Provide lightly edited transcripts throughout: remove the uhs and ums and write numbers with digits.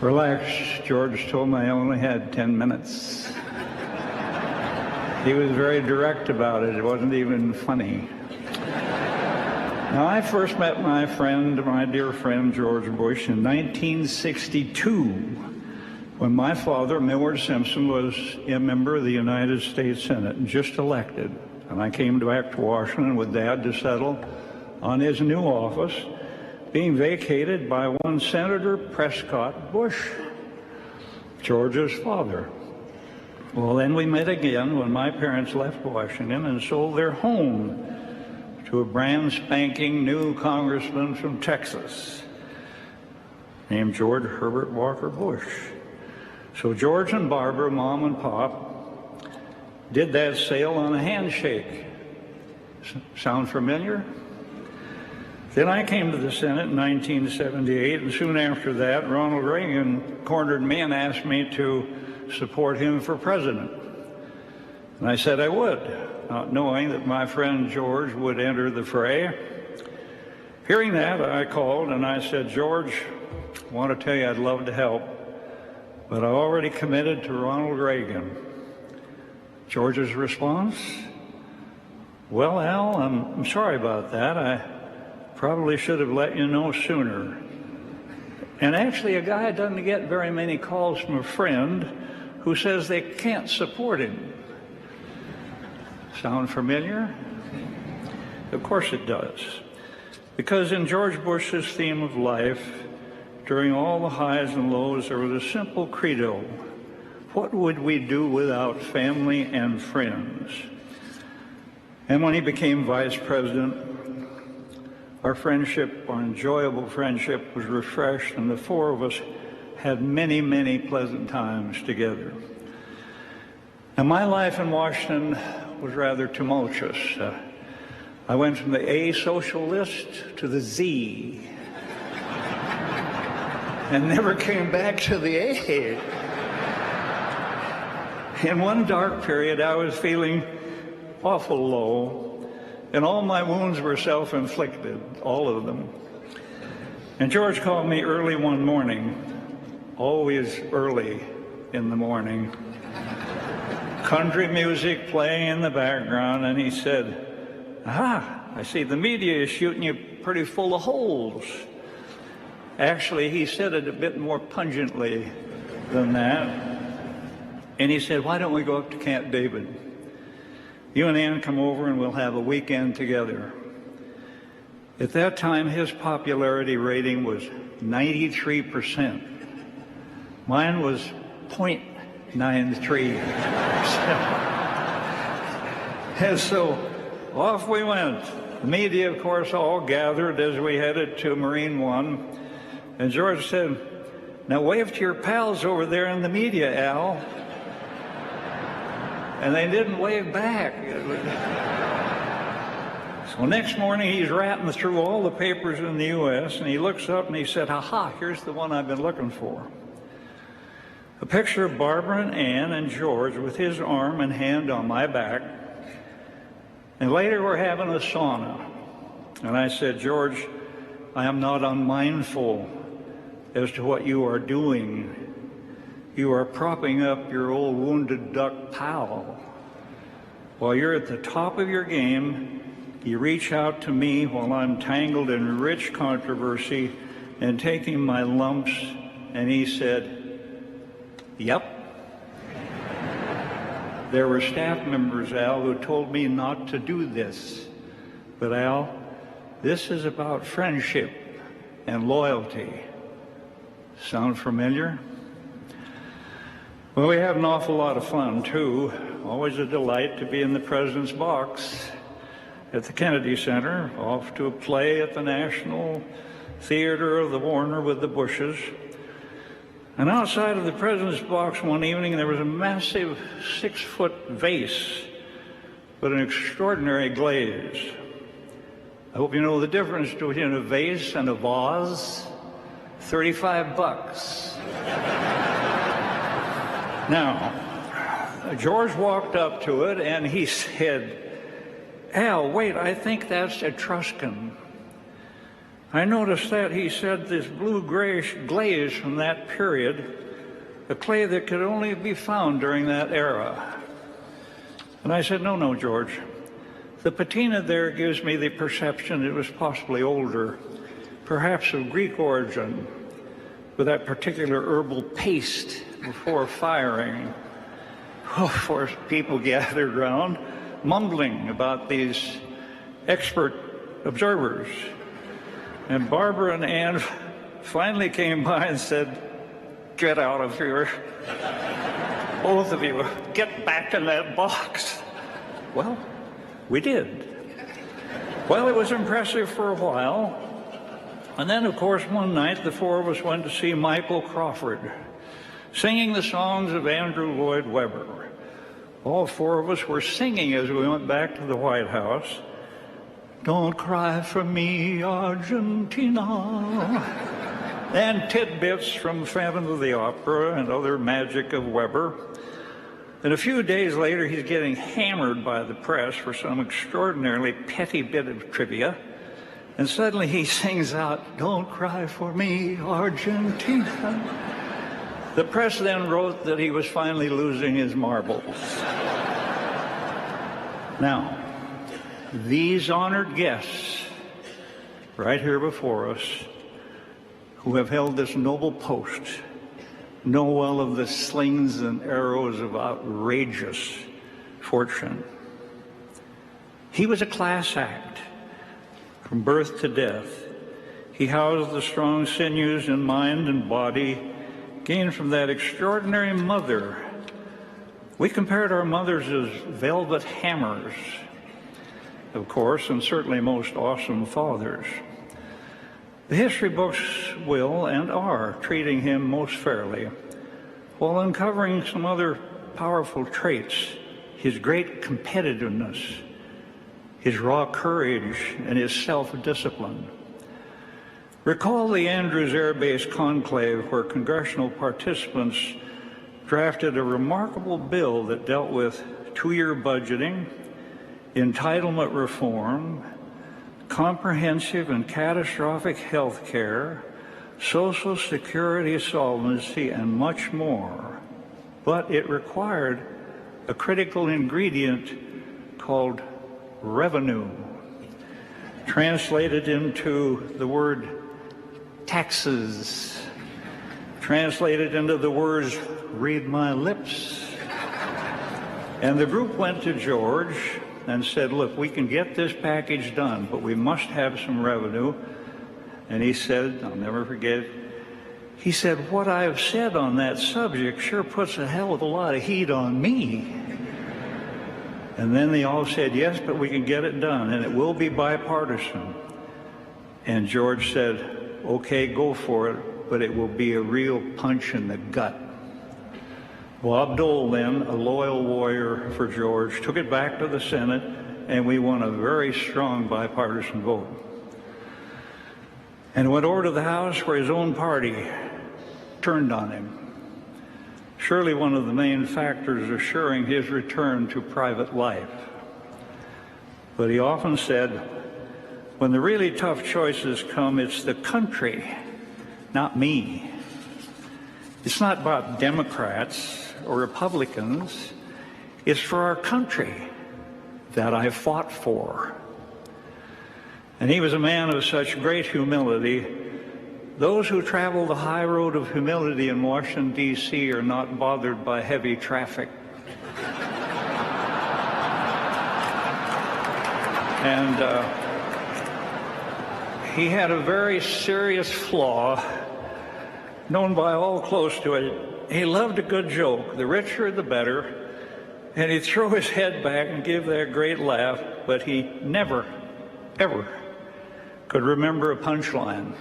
Relax, George told me I only had 10 minutes. He was very direct about it. It wasn't even funny. Now, I first met my dear friend, George Bush, in 1962, when my father, Millard Simpson, was a member of the United States Senate and just elected. And I came back to Washington with Dad to settle on his new office, being vacated by one Senator Prescott Bush, George's father. Well, then we met again when my parents left Washington and sold their home to a brand spanking new congressman from Texas named George Herbert Walker Bush. So George and Barbara, Mom and Pop, did that sale on a handshake. Sound familiar? Then I came to the Senate in 1978, and soon after that, Ronald Reagan cornered me and asked me to support him for president. And I said I would, not knowing that my friend George would enter the fray. Hearing that, I called and I said, George, I want to tell you I'd love to help, but I already committed to Ronald Reagan. George's response? Well, Al, I'm sorry about that. I probably should have let you know sooner. And actually, a guy doesn't get very many calls from a friend who says they can't support him. Sound familiar? Of course it does. Because in George Bush's theme of life, during all the highs and lows, there was a simple credo. What would we do without family and friends? And when he became vice president, our friendship, our enjoyable friendship, was refreshed, and the four of us had many, many pleasant times together. Now, my life in Washington was rather tumultuous. I went from the A social list to the Z, and never came back to the A. In one dark period, I was feeling awful low, and all my wounds were self-inflicted, all of them. And George called me early one morning, always early in the morning, country music playing in the background, and he said, I see the media is shooting you pretty full of holes. Actually, he said it a bit more pungently than that. And he said, why don't we go up to Camp David? You and Ann come over and we'll have a weekend together. At that time, his popularity rating was 93%. Mine was 0.93%. And so off we went. The media, of course, all gathered as we headed to Marine One. And George said, now wave to your pals over there in the media, Al. And they didn't wave back. So next morning, he's ratting through all the papers in the U.S., and he looks up and he said, aha, here's the one I've been looking for. A picture of Barbara and Ann and George with his arm and hand on my back. And later we're having a sauna. And I said, George, I am not unmindful as to what you are doing. You are propping up your old wounded duck pal. While you're at the top of your game, you reach out to me while I'm tangled in rich controversy and taking my lumps, and he said, yep. There were staff members, Al, who told me not to do this. But Al, this is about friendship and loyalty. Sound familiar? Well, we had an awful lot of fun, too. Always a delight to be in the president's box at the Kennedy Center, off to a play at the National Theater of the Warner with the Bushes. And outside of the president's box one evening, there was a massive 6-foot vase with an extraordinary glaze. I hope you know the difference between a vase and a vase. $35. Now, George walked up to it and he said, Al, wait, I think that's Etruscan. I noticed that, he said, this blue-grayish glaze from that period, a clay that could only be found during that era. And I said, no, George. The patina there gives me the perception it was possibly older, perhaps of Greek origin, with that particular herbal paste before firing. Of course, people gathered around, mumbling about these expert observers. And Barbara and Ann finally came by and said, "Get out of here. Both of you, get back in that box." Well, we did. Well, it was impressive for a while. And then, of course, one night, the four of us went to see Michael Crawford, singing the songs of Andrew Lloyd Webber. All four of us were singing as we went back to the White House. "Don't cry for me, Argentina," and tidbits from Phantom of the Opera and other magic of Webber. And a few days later, he's getting hammered by the press for some extraordinarily petty bit of trivia. And suddenly he sings out, "Don't cry for me, Argentina." The press then wrote that he was finally losing his marbles. Now, these honored guests right here before us, who have held this noble post, know well of the slings and arrows of outrageous fortune. He was a class act from birth to death. He housed the strong sinews in mind and body gained from that extraordinary mother. We compared our mothers as velvet hammers, of course, and certainly most awesome fathers. The history books will and are treating him most fairly, while uncovering some other powerful traits: his great competitiveness, his raw courage, and his self-discipline. Recall the Andrews Air Base conclave, where congressional participants drafted a remarkable bill that dealt with two-year budgeting, entitlement reform, comprehensive and catastrophic health care, Social Security solvency, and much more. But it required a critical ingredient called revenue, translated into the word taxes, translated into the words "read my lips." And the group went to George and said, "Look, we can get this package done, but we must have some revenue." And he said, I'll never forget, he said, "What I've said on that subject sure puts a hell of a lot of heat on me." And then they all said, "Yes, but we can get it done, and it will be bipartisan." And George said, "Okay, go for it, but it will be a real punch in the gut." Bob Dole, then, a loyal warrior for George, took it back to the Senate, and we won a very strong bipartisan vote. And went over to the House, where his own party turned on him. Surely one of the main factors assuring his return to private life. But he often said, when the really tough choices come, it's the country, not me. It's not about Democrats or Republicans. It's for our country that I fought for. And he was a man of such great humility. Those who travel the high road of humility in Washington, D.C. are not bothered by heavy traffic. And he had a very serious flaw, known by all close to it. He loved a good joke, the richer the better, and he'd throw his head back and give that great laugh, but he never, ever could remember a punchline.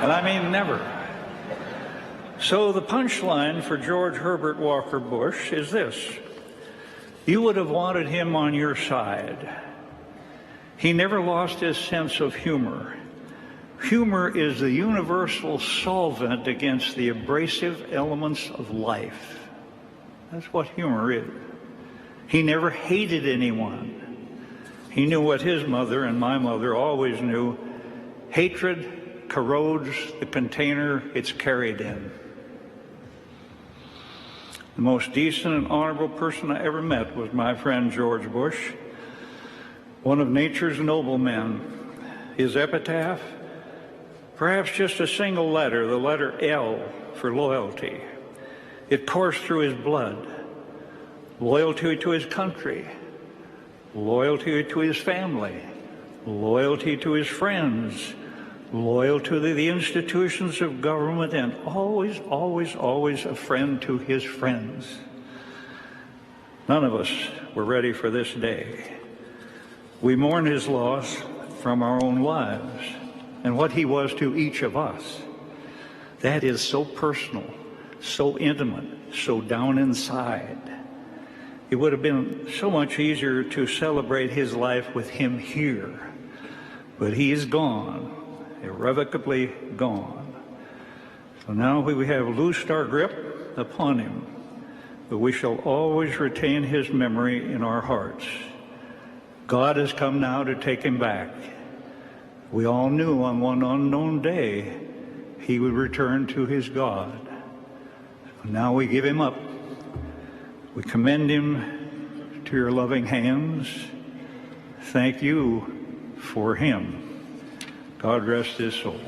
And I mean never. So the punchline for George Herbert Walker Bush is this: you would have wanted him on your side. He never lost his sense of humor. Humor is the universal solvent against the abrasive elements of life. That's what humor is. He never hated anyone. He knew what his mother and my mother always knew: Hatred corrodes the container it's carried in. The most decent and honorable person I ever met was my friend George Bush, one of nature's noblemen. His epitaph, perhaps just a single letter, the letter L for loyalty. It coursed through his blood. Loyalty to his country, loyalty to his family, loyalty to his friends, loyalty to the institutions of government, and always, always, always a friend to his friends. None of us were ready for this day. We mourn his loss from our own lives and what he was to each of us. That is so personal, so intimate, so down inside. It would have been so much easier to celebrate his life with him here, but he is gone, irrevocably gone. So now we have loosed our grip upon him, but we shall always retain his memory in our hearts. God has come now to take him back. We all knew on one unknown day he would return to his God. Now we give him up. We commend him to your loving hands. Thank you for him. God rest his soul.